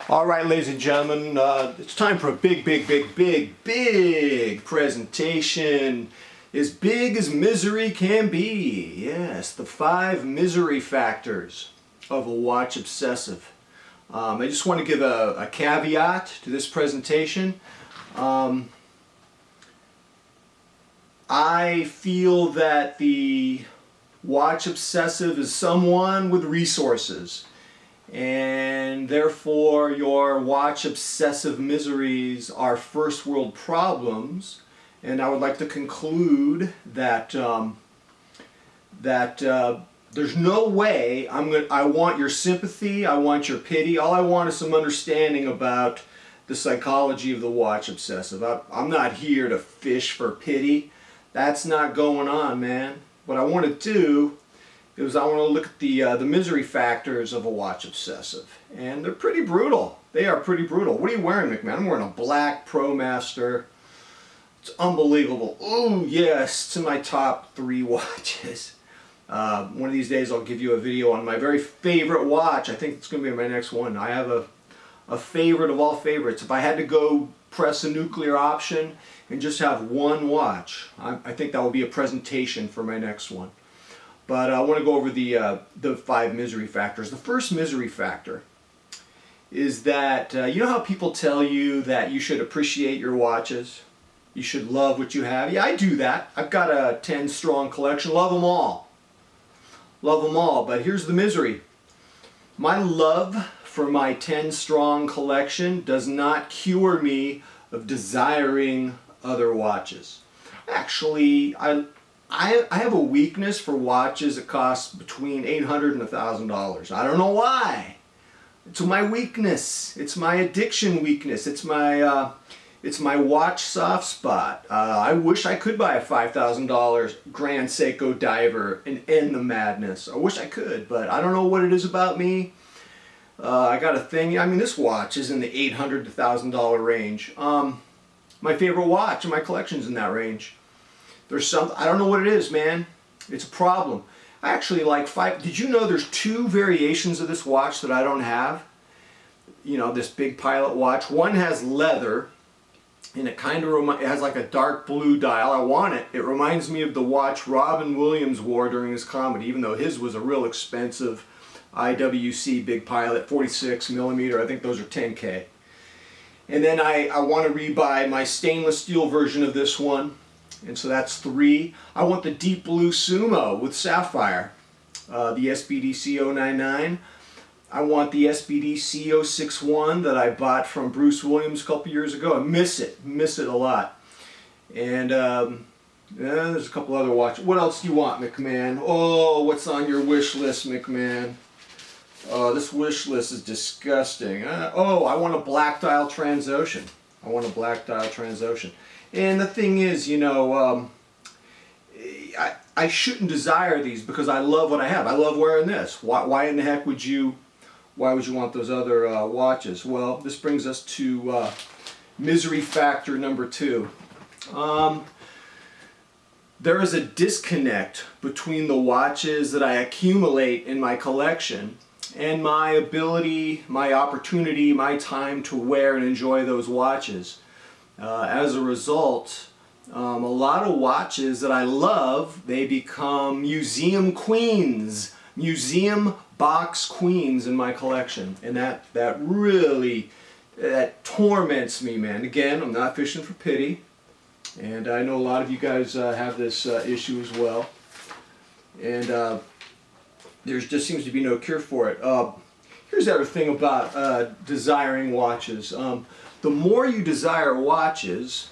All right, ladies and gentlemen, it's time for a big presentation. As big as misery can be. Yes, the 5 misery factors of a watch obsessive. I just want to give a caveat to this presentation. I feel that the watch obsessive is someone with resources, and therefore your watch obsessive miseries are first world problems. And I would like to conclude that there's no way I want your sympathy, I want your pity. All I want is some understanding about the psychology of the watch obsessive. I'm not here to fish for pity. That's not going on, man. What I want to do is I want to look at the misery factors of a watch obsessive, and they're pretty brutal. They are pretty brutal. What are you wearing, McMahon? I'm wearing a black ProMaster. It's unbelievable. Oh yes, it's in my top 3 watches. One of these days I'll give you a video on my very favorite watch. I think it's going to be my next one. I have a favorite of all favorites. If I had to go press a nuclear option and just have one watch, I think that will be a presentation for my next one. But I want to go over the 5 misery factors. The first misery factor is that, you know how people tell you that you should appreciate your watches? You should love what you have? Yeah, I do that. I've got a 10 strong collection. Love them all. Love them all. But here's the misery. My love for my 10 strong collection does not cure me of desiring other watches. Actually, I have a weakness for watches that cost between $800 and $1,000. I don't know why. It's my weakness. It's my addiction weakness. It's my watch soft spot. I wish I could buy a $5,000 Grand Seiko diver and end the madness. I wish I could, but I don't know what it is about me. I got a thing. I mean, this watch is in the $800 to $1,000 range. My favorite watch in my collection's in that range. There's something, I don't know what it is, man. It's a problem. I actually like 5. Did you know there's 2 variations of this watch that I don't have? You know, this big pilot watch. One has leather, and it kind of it has like a dark blue dial. I want it. It reminds me of the watch Robin Williams wore during his comedy, even though his was a real expensive IWC big pilot, 46 millimeter. I think those are 10K. And then I want to rebuy my stainless steel version of this one. And so that's 3. I want the deep blue Sumo with sapphire, the SBD C099. I want the SBD C061 that I bought from Bruce Williams a couple years ago. I miss it a lot. And yeah, there's a couple other watches. What else do you want, McMahon? Oh, what's on your wish list, McMahon? Oh, this wish list is disgusting. Oh, I want a black dial Transocean. I want a black dial Transocean. And the thing is, you know, I shouldn't desire these because I love what I have. I love wearing this. Why in the heck would you want those other watches? Well, this brings us to misery factor number 2. There is a disconnect between the watches that I accumulate in my collection and my ability, my opportunity, my time to wear and enjoy those watches. As a result, a lot of watches that I love, they become museum queens, museum box queens in my collection, and that really torments me, man. Again, I'm not fishing for pity, and I know a lot of you guys have this issue as well, and there just seems to be no cure for it. Here's the other thing about desiring watches. The more you desire watches,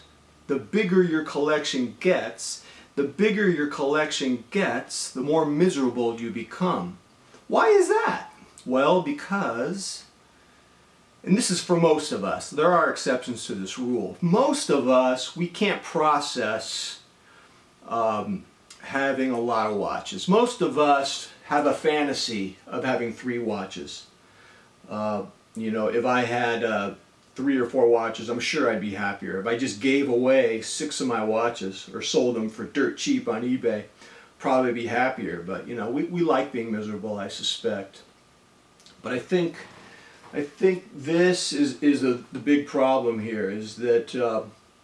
the bigger your collection gets. The bigger your collection gets, the more miserable you become. Why is that? Well, because, and this is for most of us, there are exceptions to this rule. Most of us, we can't process having a lot of watches. Most of us have a fantasy of having 3 watches. You know, if I had 3 or 4 watches, I'm sure I'd be happier. If I just gave away 6 of my watches or sold them for dirt cheap on eBay, probably be happier. But you know, we like being miserable, I suspect. But I think I think this is the big problem here, is that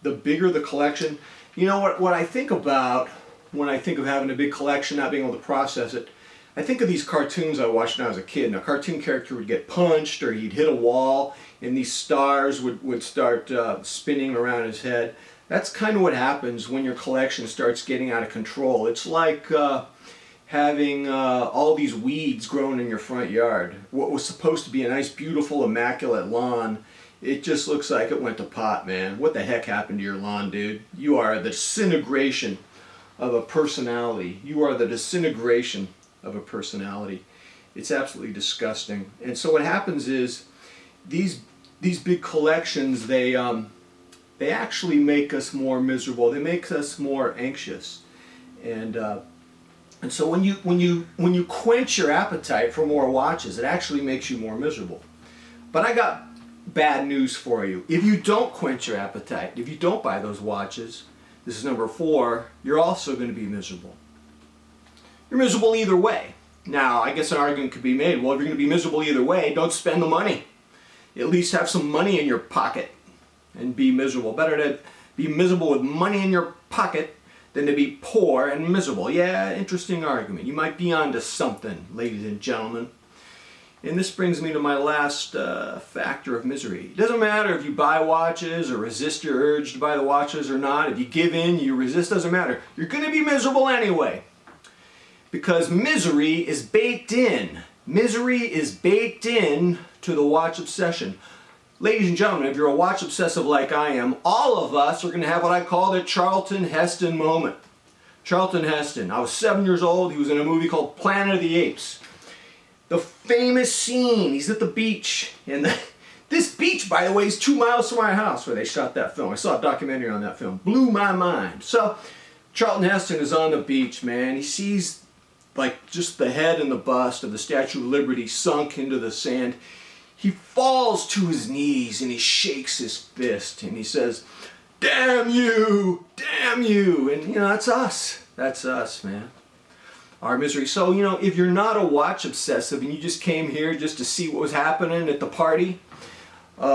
the bigger the collection, you know what I think about when I think of having a big collection, not being able to process it, I think of these cartoons I watched when I was a kid. And a cartoon character would get punched or he'd hit a wall and these stars would start spinning around his head. That's kind of what happens when your collection starts getting out of control. It's like having all these weeds growing in your front yard. What was supposed to be a nice, beautiful, immaculate lawn, it just looks like it went to pot, man. What the heck happened to your lawn, dude? You are the disintegration of a personality. You are the disintegration of a personality. It's absolutely disgusting. And so what happens is these big collections, they actually make us more miserable. They make us more anxious. And so when you quench your appetite for more watches, it actually makes you more miserable. But I got bad news for you. If you don't quench your appetite, if you don't buy those watches, this is number 4, you're also going to be miserable. You're miserable either way. Now, I guess an argument could be made, well, if you're going to be miserable either way, don't spend the money. At least have some money in your pocket and be miserable. Better to be miserable with money in your pocket than to be poor and miserable. Yeah, interesting argument. You might be onto something, ladies and gentlemen. And this brings me to my last factor of misery. It doesn't matter if you buy watches or resist your urge to buy the watches or not. If you give in, you resist, doesn't matter. You're going to be miserable anyway. Because misery is baked in. Misery is baked in to the watch obsession. Ladies and gentlemen, if you're a watch obsessive like I am, all of us are going to have what I call the Charlton Heston moment. Charlton Heston. I was 7 years old. He was in a movie called Planet of the Apes. The famous scene, he's at the beach. And this beach, by the way, is 2 miles from my house where they shot that film. I saw a documentary on that film. Blew my mind. So, Charlton Heston is on the beach, man. He sees like just the head and the bust of the Statue of Liberty sunk into the sand. He falls to his knees and he shakes his fist and he says, "Damn you! Damn you!" And you know, that's us. That's us, man. Our misery. So, you know, if you're not a watch obsessive and you just came here just to see what was happening at the party,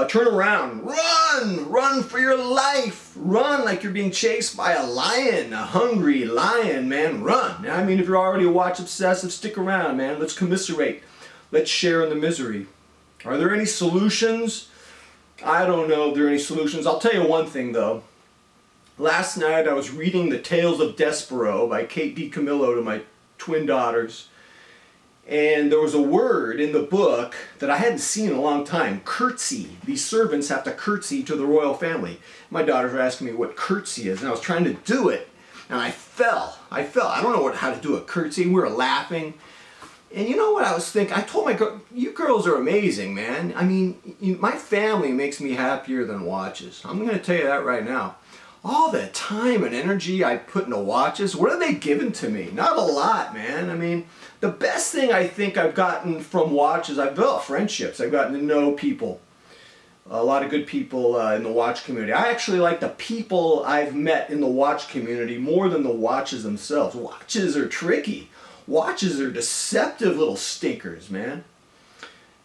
turn around. Run! Run for your life! Run like you're being chased by a lion, a hungry lion, man. Run! I mean, if you're already a watch obsessive, stick around, man. Let's commiserate. Let's share in the misery. Are there any solutions? I don't know if there are any solutions. I'll tell you one thing, though. Last night I was reading The Tales of Despero by Kate DiCamillo to my twin daughters. And there was a word in the book that I hadn't seen in a long time. Curtsy. These servants have to curtsy to the royal family. My daughters were asking me what curtsy is, and I was trying to do it. And I fell. I don't know how to do a curtsy. We were laughing. And you know what I was thinking? I told my girl, you girls are amazing, man. I mean, my family makes me happier than watches. I'm going to tell you that right now. All the time and energy I put into watches, what are they giving to me? Not a lot, man. I mean, the best thing I think I've gotten from watches, I've built friendships. I've gotten to know people. A lot of good people in the watch community. I actually like the people I've met in the watch community more than the watches themselves. Watches are tricky. Watches are deceptive little stinkers, man.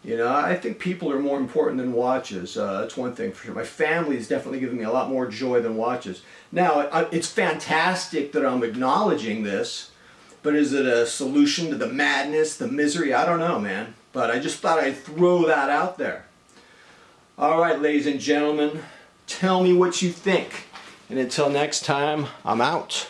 You know, I think people are more important than watches. That's one thing for sure. My family has definitely given me a lot more joy than watches. Now, it's fantastic that I'm acknowledging this, but is it a solution to the madness, the misery? I don't know, man. But I just thought I'd throw that out there. All right, ladies and gentlemen, tell me what you think. And until next time, I'm out.